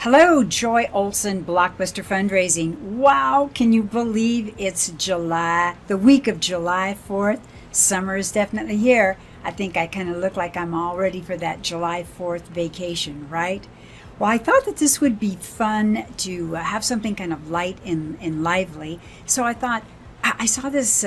Hello, Joy Olson, Blockbuster Fundraising. Wow, can you believe it's July, the week of July 4th? Summer is definitely here. I think I kind of look like I'm all ready for that July 4th vacation, right? Well, I thought that this would be fun to have something kind of light and lively. So I thought, I saw this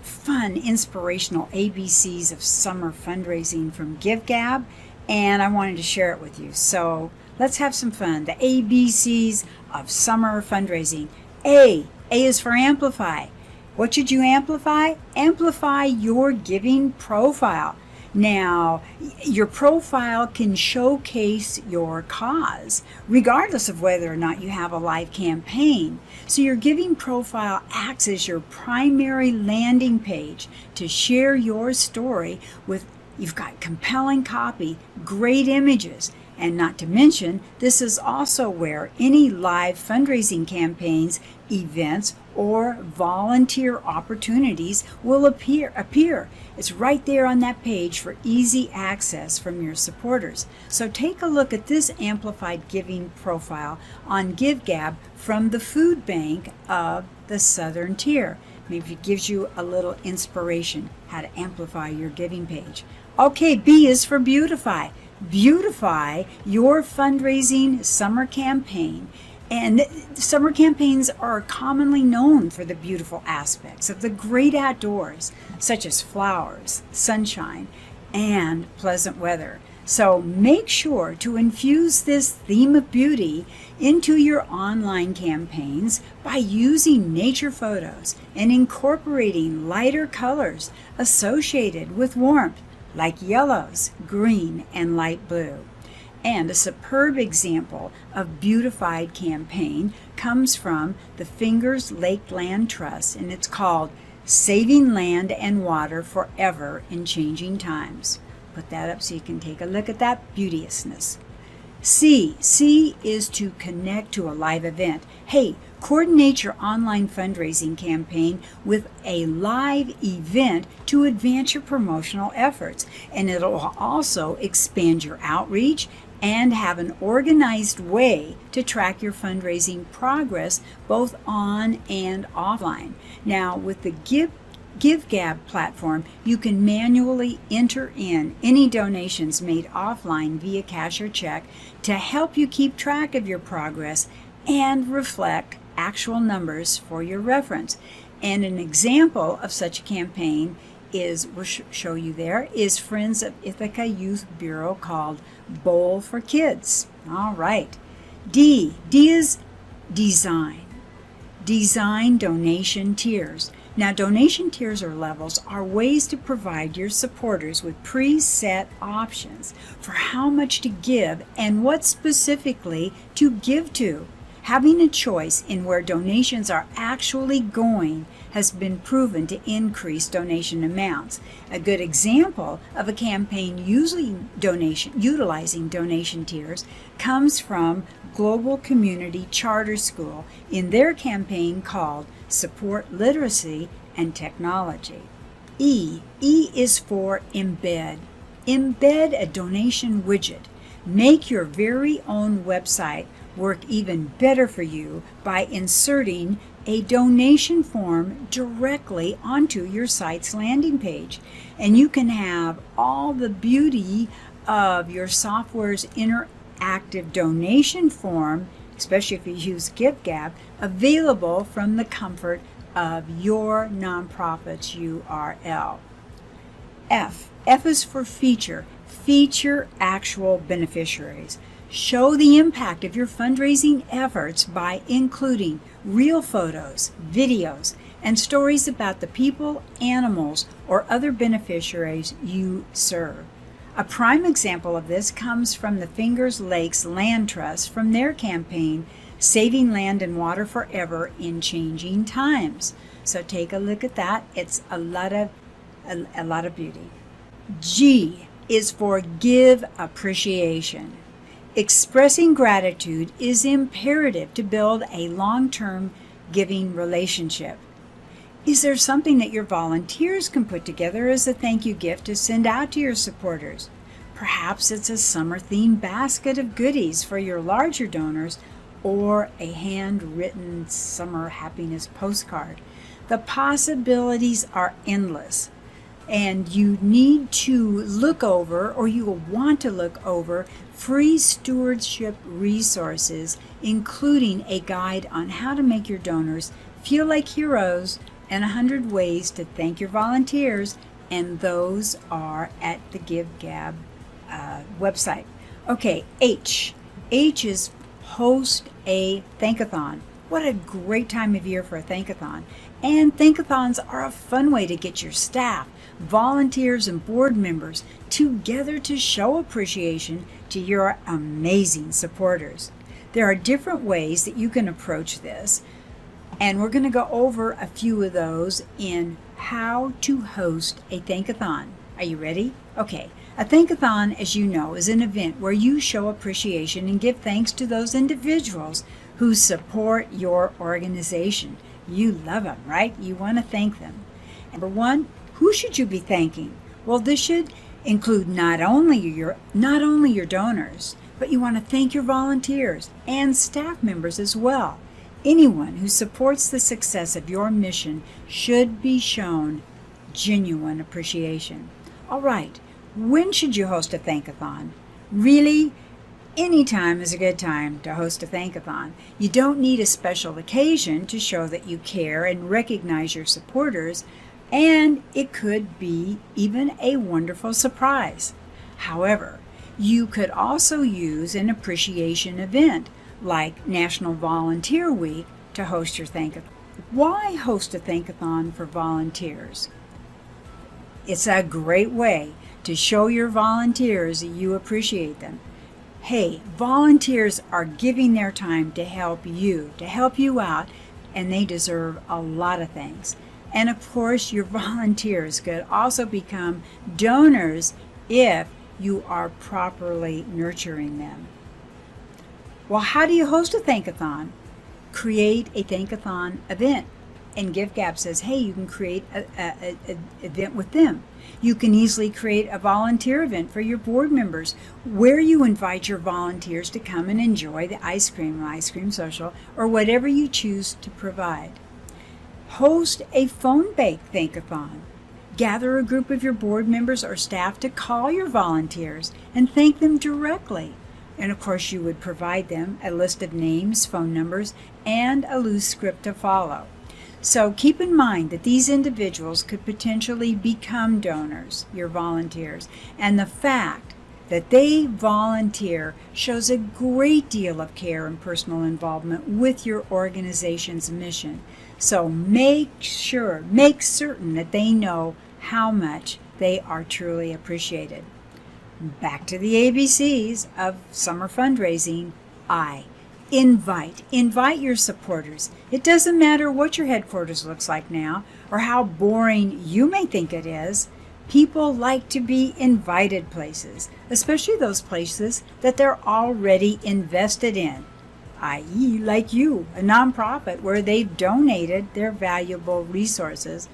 fun, inspirational ABCs of summer fundraising from GiveGab, and I wanted to share it with you. So let's have some fun. The ABCs of summer fundraising. A is for amplify. What should you amplify? Amplify your giving profile. Now, your profile can showcase your cause, regardless of whether or not you have a live campaign. So your giving profile acts as your primary landing page to share your story with. You've got compelling copy, great images, and not to mention, this is also where any live fundraising campaigns, events, or volunteer opportunities will appear. It's right there on that page for easy access from your supporters. So take a look at this amplified giving profile on GiveGab from the food bank of the Southern Tier. Maybe it gives you a little inspiration how to amplify your giving page. Okay, B is for beautify. Beautify your fundraising summer campaign. And summer campaigns are commonly known for the beautiful aspects of the great outdoors, such as flowers, sunshine, and pleasant weather. So make sure to infuse this theme of beauty into your online campaigns by using nature photos and incorporating lighter colors associated with warmth, like yellows, green, and light blue. And a superb example of beautified campaign comes from the Fingers Lake Land Trust, and it's called Saving Land and Water Forever in Changing Times. Put that up so you can take a look at that beauteousness. C is to connect to a live event. Hey, coordinate your online fundraising campaign with a live event to advance your promotional efforts, and it'll also expand your outreach and have an organized way to track your fundraising progress both on and offline. Now, with the GiveGab platform, you can manually enter in any donations made offline via cash or check to help you keep track of your progress and reflect actual numbers for your reference. And an example of such a campaign is, we'll show you there, is Friends of Ithaca Youth Bureau called Bowl for Kids. All right. D is design. Design donation tiers. Now, donation tiers or levels are ways to provide your supporters with preset options for how much to give and what specifically to give to. Having a choice in where donations are actually going has been proven to increase donation amounts. A good example of a campaign utilizing donation tiers comes from Global Community Charter School in their campaign called Support Literacy and Technology. E is for embed. Embed a donation widget. Make your very own website work even better for you by inserting a donation form directly onto your site's landing page. And you can have all the beauty of your software's interactive donation form, especially if you use GiveGab, available from the comfort of your nonprofit's URL. F is for feature. Feature actual beneficiaries. Show the impact of your fundraising efforts by including real photos, videos, and stories about the people, animals, or other beneficiaries you serve. A prime example of this comes from the Fingers Lakes Land Trust from their campaign, Saving Land and Water Forever in Changing Times. So take a look at that. It's a lot of beauty. G is for give appreciation. Expressing gratitude is imperative to build a long-term giving relationship. Is there something that your volunteers can put together as a thank you gift to send out to your supporters? Perhaps it's a summer-themed basket of goodies for your larger donors, or a handwritten summer happiness postcard. The possibilities are endless, and you need to look over, or you will want to look over, free stewardship resources, including a guide on how to make your donors feel like heroes and 100 ways to thank your volunteers, and those are at the GiveGab website. Okay, H is host a Thankathon. What a great time of year for a Thankathon. And Thankathons are a fun way to get your staff, volunteers, and board members together to show appreciation to your amazing supporters. There are different ways that you can approach this, and we're going to go over a few of those in how to host a Thankathon. Are you ready? Okay. A Thankathon, as you know, is an event where you show appreciation and give thanks to those individuals who support your organization. You love them, right? You want to thank them. Number one, who should you be thanking? Well, this should include not only your donors, but you want to thank your volunteers and staff members as well. Anyone who supports the success of your mission should be shown genuine appreciation. All right. When should you host a Thankathon? Really, any time is a good time to host a Thankathon. You don't need a special occasion to show that you care and recognize your supporters, and it could be even a wonderful surprise. However, you could also use an appreciation event like National Volunteer Week to host your Thankathon. Why host a Thankathon for volunteers? It's a great way to show your volunteers that you appreciate them. Hey, volunteers are giving their time to help you out, and they deserve a lot of things. And of course, your volunteers could also become donors if you are properly nurturing them. Well, how do you host a Thankathon? Create a Thankathon event. And GiveGab says, hey, you can create an event with them. You can easily create a volunteer event for your board members where you invite your volunteers to come and enjoy the ice cream social, or whatever you choose to provide. Host a phone-based Thankathon. Gather a group of your board members or staff to call your volunteers and thank them directly. And of course, you would provide them a list of names, phone numbers, and a loose script to follow. So keep in mind that these individuals could potentially become donors, your volunteers, and the fact that they volunteer shows a great deal of care and personal involvement with your organization's mission. So make certain that they know how much they are truly appreciated. Back to the ABCs of summer fundraising. Invite your supporters. It doesn't matter what your headquarters looks like now or how boring you may think it is. People like to be invited places, especially those places that they're already invested in, i.e. like you, a nonprofit where they've donated their valuable resources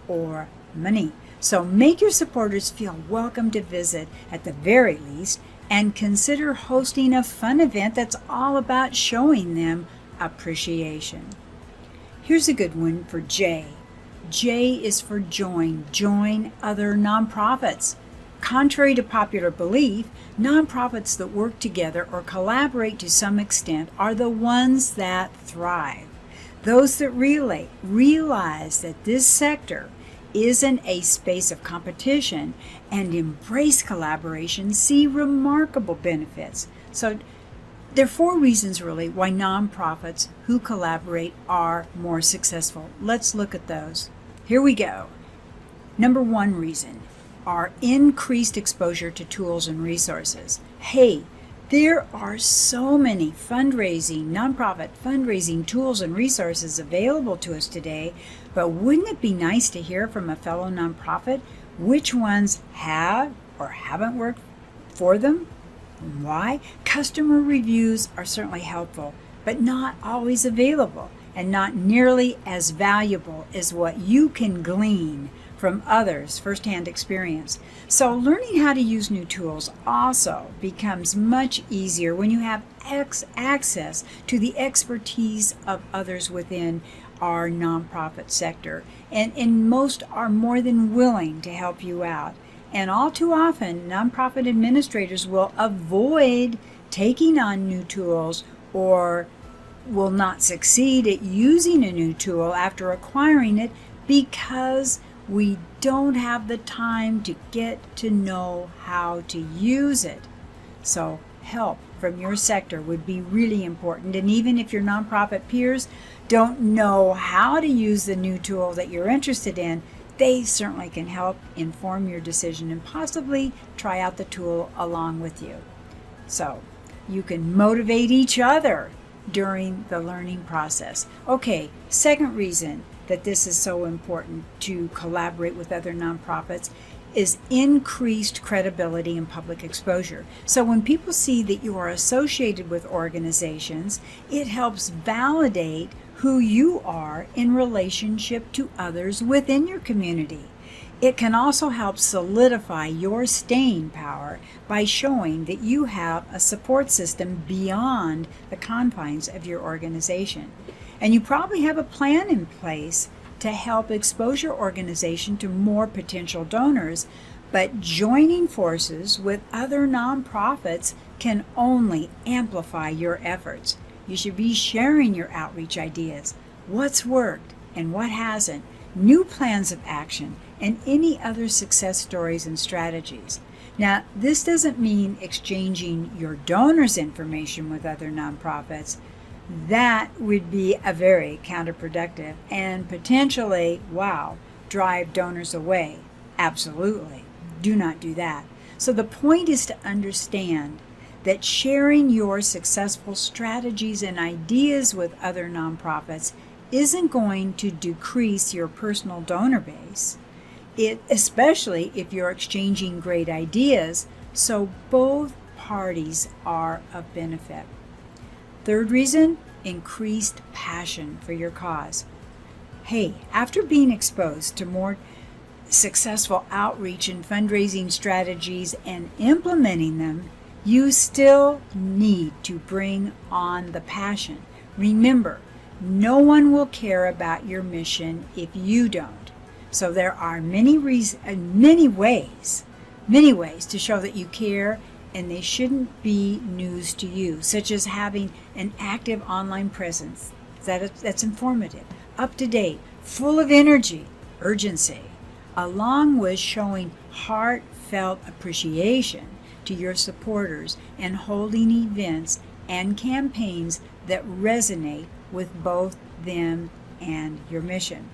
or money. So make your supporters feel welcome to visit at the very least, and consider hosting a fun event that's all about showing them appreciation. Here's a good one for J. J is for join. Join other nonprofits. Contrary to popular belief, nonprofits that work together or collaborate to some extent are the ones that thrive. Those that realize that this sector isn't a space of competition and embrace collaboration see remarkable benefits. So there are 4 reasons really why nonprofits who collaborate are more successful. Let's look at those. Here we go. Number 1 reason are increased exposure to tools and resources. Hey, there are so many nonprofit fundraising tools and resources available to us today, but wouldn't it be nice to hear from a fellow nonprofit which ones have or haven't worked for them? Why? Customer reviews are certainly helpful, but not always available and not nearly as valuable as what you can glean from from others' firsthand experience. So learning how to use new tools also becomes much easier when you have access to the expertise of others within our nonprofit sector. And most are more than willing to help you out. And all too often, nonprofit administrators will avoid taking on new tools or will not succeed at using a new tool after acquiring it because we don't have the time to get to know how to use it. So help from your sector would be really important. And even if your nonprofit peers don't know how to use the new tool that you're interested in, they certainly can help inform your decision and possibly try out the tool along with you. So you can motivate each other during the learning process. Okay, second reason that this is so important to collaborate with other nonprofits is increased credibility and public exposure. So when people see that you are associated with organizations, it helps validate who you are in relationship to others within your community. It can also help solidify your staying power by showing that you have a support system beyond the confines of your organization. And you probably have a plan in place to help expose your organization to more potential donors, but joining forces with other nonprofits can only amplify your efforts. You should be sharing your outreach ideas, what's worked and what hasn't, new plans of action, and any other success stories and strategies. Now, this doesn't mean exchanging your donors' information with other nonprofits. That would be a very counterproductive and potentially, drive donors away. Absolutely. Do not do that. So the point is to understand that sharing your successful strategies and ideas with other nonprofits isn't going to decrease your personal donor base, especially if you're exchanging great ideas, so both parties are of benefit. Third reason, increased passion for your cause. Hey, after being exposed to more successful outreach and fundraising strategies and implementing them, you still need to bring on the passion. Remember, no one will care about your mission if you don't. So there are many ways to show that you care, and they shouldn't be news to you, such as having an active online presence that's informative, up to date, full of energy, urgency, along with showing heartfelt appreciation to your supporters and holding events and campaigns that resonate with both them and your mission.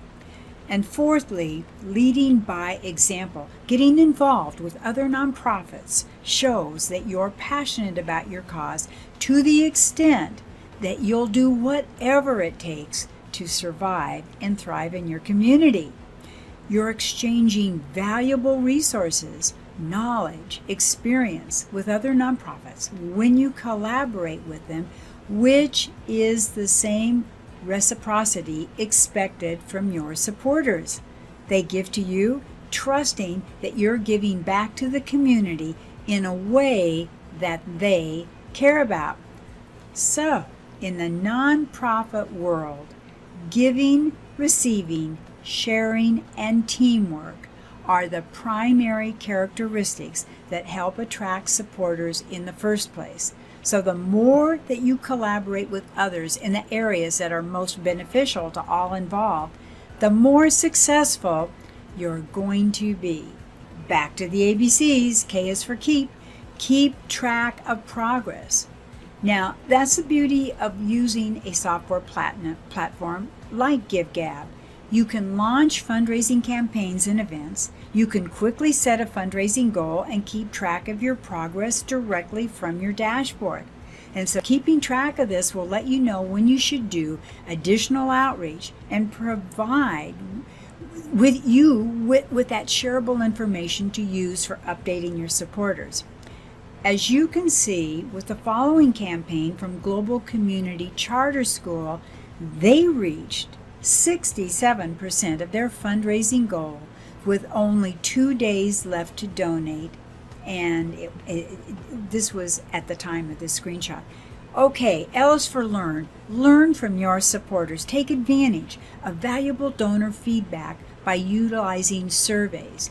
And fourthly, leading by example. Getting involved with other nonprofits shows that you're passionate about your cause to the extent that you'll do whatever it takes to survive and thrive in your community. You're exchanging valuable resources, knowledge, experience with other nonprofits when you collaborate with them, which is the same reciprocity expected from your supporters. They give to you, trusting that you're giving back to the community in a way that they care about. So, in the nonprofit world, giving, receiving, sharing, and teamwork are the primary characteristics that help attract supporters in the first place. So the more that you collaborate with others in the areas that are most beneficial to all involved, the more successful you're going to be. Back to the ABCs, K is for keep. Keep track of progress. Now, that's the beauty of using a software platform like GiveGab. You can launch fundraising campaigns and events. You can quickly set a fundraising goal and keep track of your progress directly from your dashboard. And so keeping track of this will let you know when you should do additional outreach and provide with that shareable information to use for updating your supporters. As you can see with the following campaign from Global Community Charter School, they reached 67% of their fundraising goal with only 2 days left to donate, and this was at the time of this screenshot. Okay, L is for learn. Learn from your supporters. Take advantage of valuable donor feedback by utilizing surveys.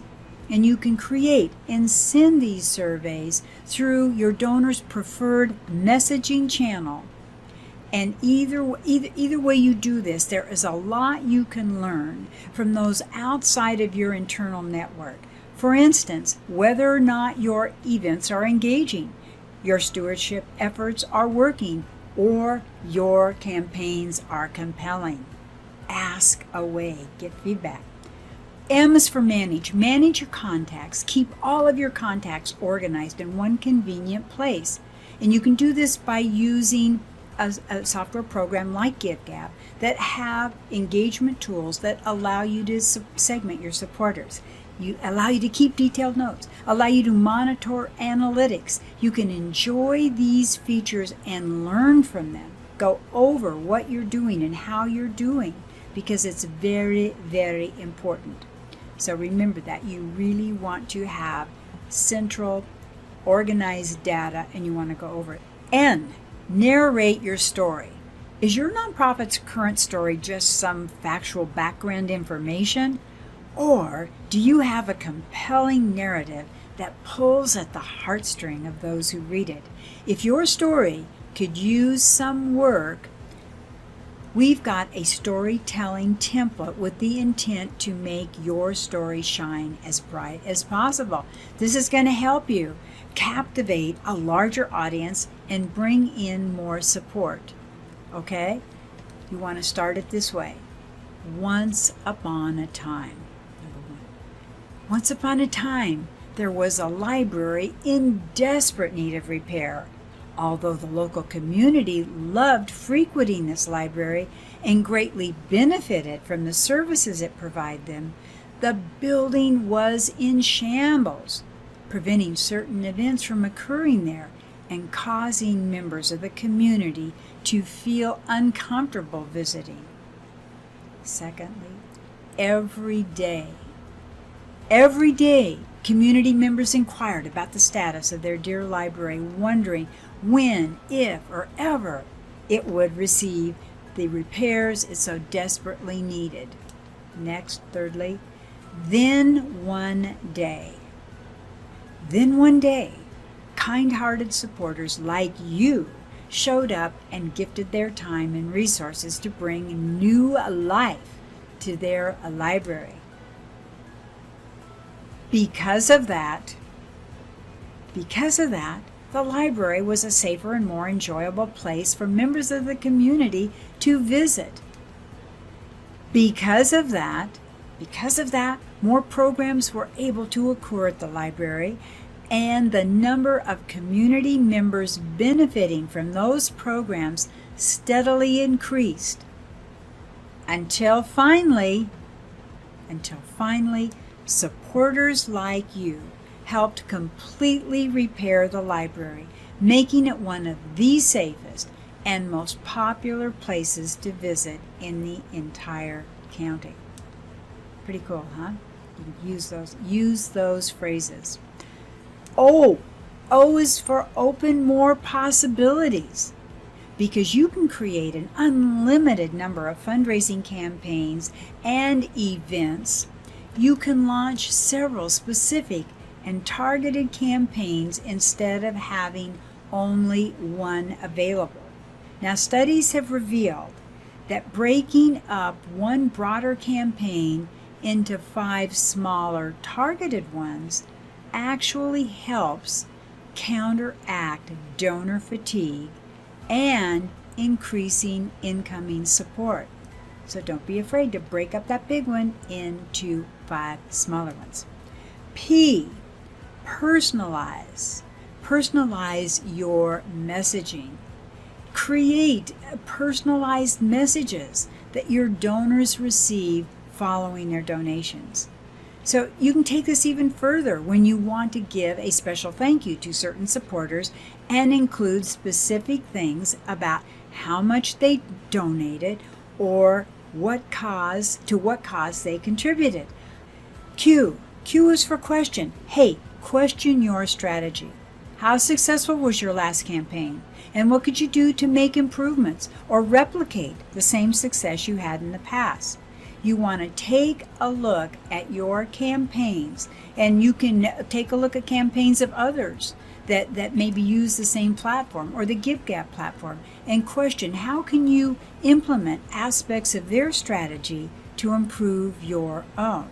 And you can create and send these surveys through your donor's preferred messaging channel. And either way you do this, there is a lot you can learn from those outside of your internal network. For instance, whether or not your events are engaging, your stewardship efforts are working, or your campaigns are compelling. Ask away. Get feedback. M is for manage. Manage your contacts. Keep all of your contacts organized in one convenient place. And you can do this by using a software program like GiveGab that have engagement tools that allow you to segment your supporters. Allow you to keep detailed notes, allow you to monitor analytics. You can enjoy these features and learn from them. Go over what you're doing and how you're doing, because it's very, very important. So remember that you really want to have central, organized data, and you want to go over it. N, narrate your story. Is your nonprofit's current story just some factual background information? Or do you have a compelling narrative that pulls at the heartstring of those who read it? If your story could use some work, we've got a storytelling template with the intent to make your story shine as bright as possible. This is going to help you captivate a larger audience and bring in more support. Okay? You want to start it this way. Once upon a time. Once upon a time, there was a library in desperate need of repair. Although the local community loved frequenting this library and greatly benefited from the services it provided them, the building was in shambles, preventing certain events from occurring there and causing members of the community to feel uncomfortable visiting. Secondly, every day, community members inquired about the status of their dear library, wondering when, if, or ever it would receive the repairs it so desperately needed. Next, thirdly, then one day, kind-hearted supporters like you showed up and gifted their time and resources to bring new life to their library. Because of that, the library was a safer and more enjoyable place for members of the community to visit. Because of that, more programs were able to occur at the library, and the number of community members benefiting from those programs steadily increased until finally, supporters like you helped completely repair the library, making it one of the safest and most popular places to visit in the entire county. Pretty cool, huh? You can use those phrases. O is for open more possibilities, because you can create an unlimited number of fundraising campaigns and events. You can launch several specific and targeted campaigns instead of having only one available. Now, studies have revealed that breaking up one broader campaign into 5 smaller targeted ones actually helps counteract donor fatigue and increasing incoming support. So don't be afraid to break up that big one into 5 smaller ones. P, personalize. Personalize your messaging. Create personalized messages that your donors receive following their donations. So you can take this even further when you want to give a special thank you to certain supporters and include specific things about how much they donated or what cause they contributed. Q. Q is for question. Hey, question your strategy. How successful was your last campaign? And what could you do to make improvements or replicate the same success you had in the past? You want to take a look at your campaigns, and you can take a look at campaigns of others that maybe use the same platform or the GiveGab platform, and question how can you implement aspects of their strategy to improve your own.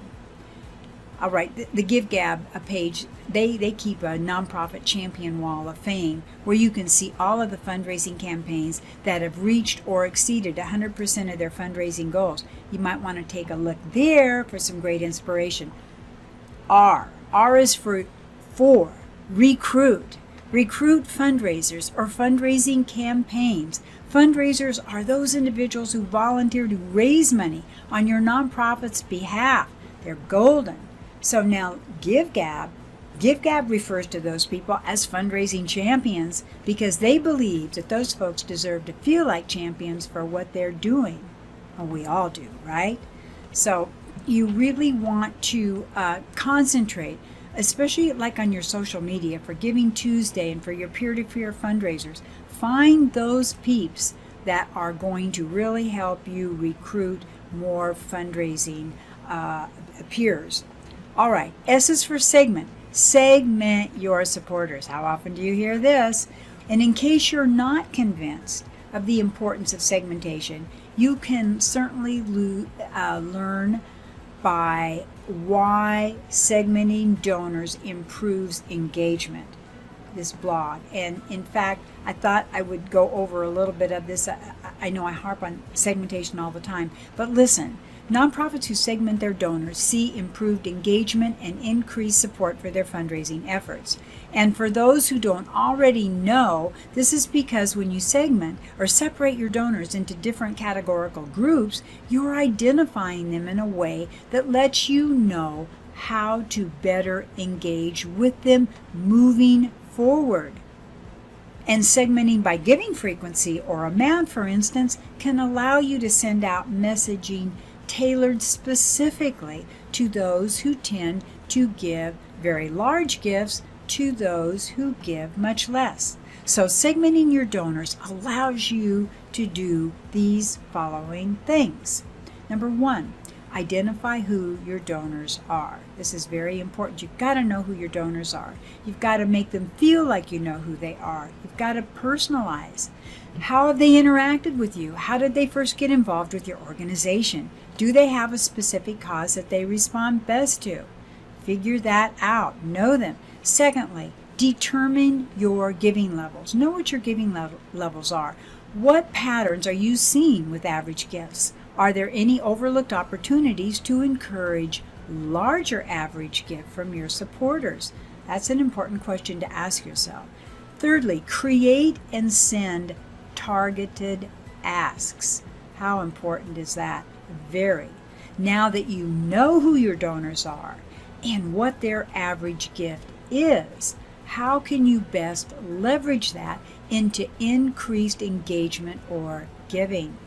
All right, the GiveGab page, they keep a nonprofit champion wall of fame where you can see all of the fundraising campaigns that have reached or exceeded 100% of their fundraising goals. You might want to take a look there for some great inspiration. R. R is for recruit. Recruit fundraisers or fundraising campaigns. Fundraisers are those individuals who volunteer to raise money on your nonprofit's behalf. They're golden. So now GiveGab refers to those people as fundraising champions because they believe that those folks deserve to feel like champions for what they're doing. Well, we all do, right? So you really want to concentrate, especially like on your social media for Giving Tuesday and for your peer-to-peer fundraisers. Find those peeps that are going to really help you recruit more fundraising peers. All right, S is for segment. Segment your supporters. How often do you hear this? And in case you're not convinced of the importance of segmentation, you can certainly learn by why segmenting donors improves engagement, this blog. And in fact, I thought I would go over a little bit of this. I know I harp on segmentation all the time, but listen. Nonprofits who segment their donors see improved engagement and increased support for their fundraising efforts. And for those who don't already know, this is because when you segment or separate your donors into different categorical groups, you're identifying them in a way that lets you know how to better engage with them moving forward. And segmenting by giving frequency or amount, for instance, can allow you to send out messaging tailored specifically to those who tend to give very large gifts to those who give much less. So segmenting your donors allows you to do these following things. Number one, identify who your donors are. This is very important. You've got to know who your donors are. You've got to make them feel like you know who they are. You've got to personalize. How have they interacted with you? How did they first get involved with your organization? Do they have a specific cause that they respond best to? Figure that out. Know them. Secondly, determine your giving levels. Know what your giving levels are. What patterns are you seeing with average gifts? Are there any overlooked opportunities to encourage larger average gift from your supporters? That's an important question to ask yourself. Thirdly, create and send targeted asks. How important is that? Very. Now that you know who your donors are and what their average gift is, how can you best leverage that into increased engagement or giving?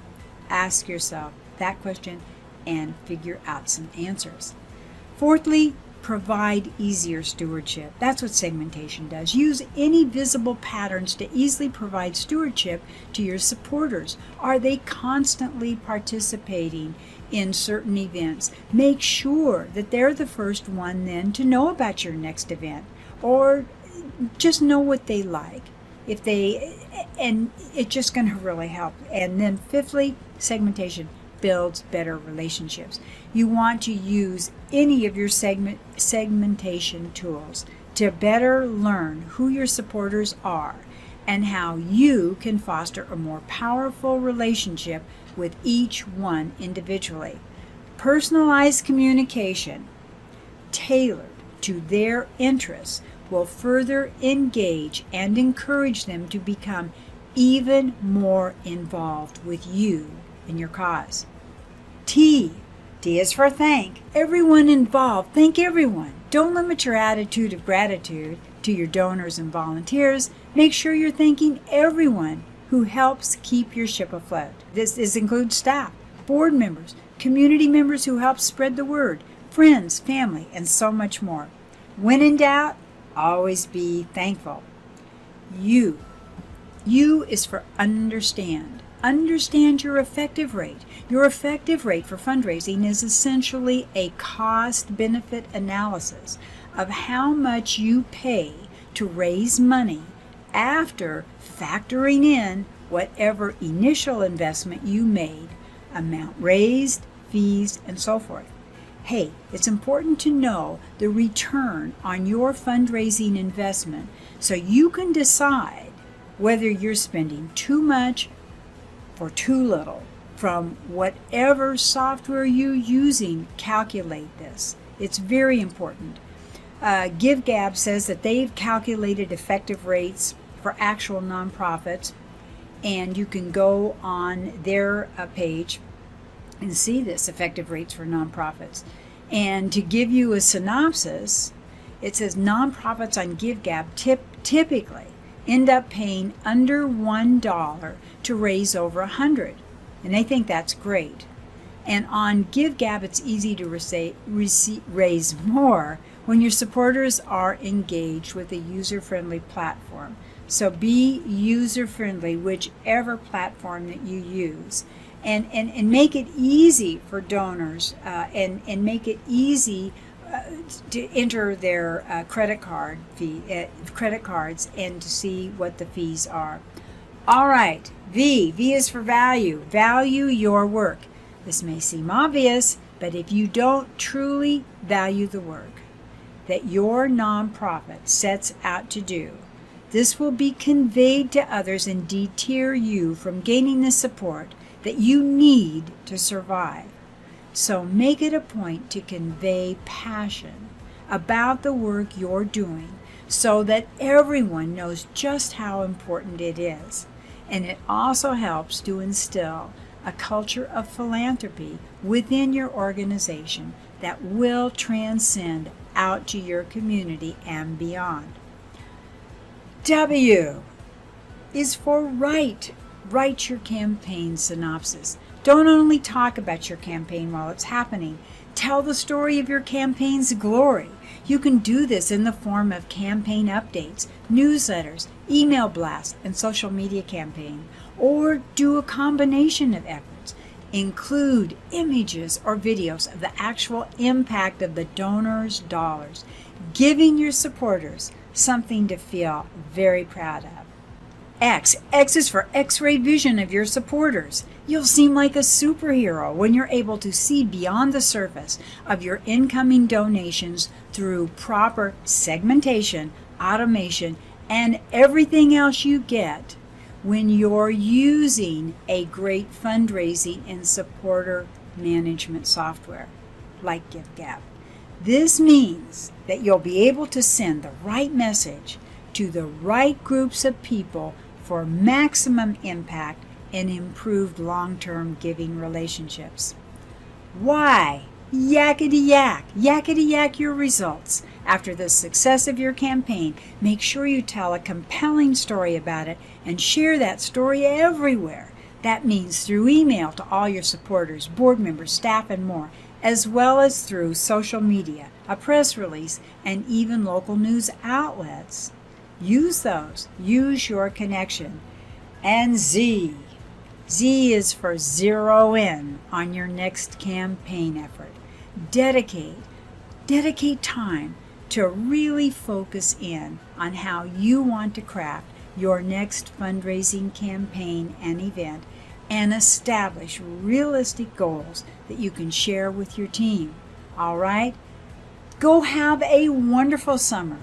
Ask yourself that question and figure out some answers. Fourthly, provide easier stewardship. That's what segmentation does. Use any visible patterns to easily provide stewardship to your supporters. Are they constantly participating in certain events? Make sure that they're the first one then to know about your next event, or just know what they like. And it's just going to really help. And then fifthly, segmentation builds better relationships. You want to use any of your segmentation tools to better learn who your supporters are and how you can foster a more powerful relationship with each one individually. Personalized communication tailored to their interests will further engage and encourage them to become even more involved with you and your cause. T is for thank. Everyone involved. Thank everyone. Don't limit your attitude of gratitude to your donors and volunteers. Make sure you're thanking everyone who helps keep your ship afloat. This includes staff, board members, community members who help spread the word, friends, family, and so much more. When in doubt, always be thankful. U is for understand. Understand your effective rate. Your effective rate for fundraising is essentially a cost-benefit analysis of how much you pay to raise money after factoring in whatever initial investment you made, amount raised, fees, and so forth. Hey, it's important to know the return on your fundraising investment so you can decide whether you're spending too much or too little. From whatever software you're using, calculate this. It's very important. GiveGab says that they've calculated effective rates for actual nonprofits, and you can go on their page and see this, effective rates for nonprofits. And to give you a synopsis, it says nonprofits on GiveGab typically end up paying under $1 to raise over $100, and they think that's great. And on GiveGab, it's easy to raise more when your supporters are engaged with a user-friendly platform. So be user-friendly, whichever platform that you use. And make it easy for donors and make it easy to enter their credit cards and to see what the fees are. All right, V is for value. Value your work. This may seem obvious, but if you don't truly value the work that your nonprofit sets out to do, this will be conveyed to others and deter you from gaining the support that you need to survive. So make it a point to convey passion about the work you're doing so that everyone knows just how important it is. And it also helps to instill a culture of philanthropy within your organization that will transcend out to your community and beyond. W is for write. Write your campaign synopsis. Don't only talk about your campaign while it's happening. Tell the story of your campaign's glory. You can do this in the form of campaign updates, newsletters, email blasts, and social media campaign. Or do a combination of efforts. Include images or videos of the actual impact of the donors' dollars, giving your supporters something to feel very proud of. X is for X-ray vision of your supporters. You'll seem like a superhero when you're able to see beyond the surface of your incoming donations through proper segmentation, automation, and everything else you get when you're using a great fundraising and supporter management software like GiveGab. This means that you'll be able to send the right message to the right groups of people for maximum impact and improved long-term giving relationships. Y, yakety yak your results. After the success of your campaign, make sure you tell a compelling story about it and share that story everywhere. That means through email to all your supporters, board members, staff, and more, as well as through social media, a press release, and even local news outlets. Use those. Use your connection. And Z is for zero in on your next campaign effort. Dedicate time to really focus in on how you want to craft your next fundraising campaign and event, and establish realistic goals that you can share with your team. All right? Go have a wonderful summer,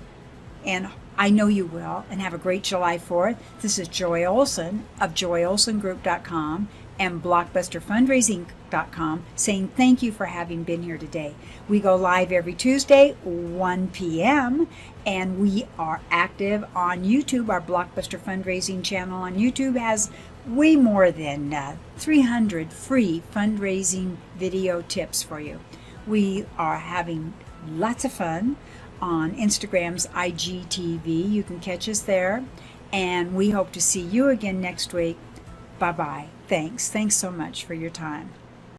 and I know you will, and have a great July 4th. This is Joy Olson of joyolsongroup.com and blockbusterfundraising.com saying thank you for having been here today. We go live every Tuesday, 1 p.m., and we are active on YouTube. Our Blockbuster Fundraising channel on YouTube has way more than 300 free fundraising video tips for you. We are having lots of fun on Instagram's IGTV. You can catch us there, and we hope to see you again next week. Bye-bye. Thanks so much for your time.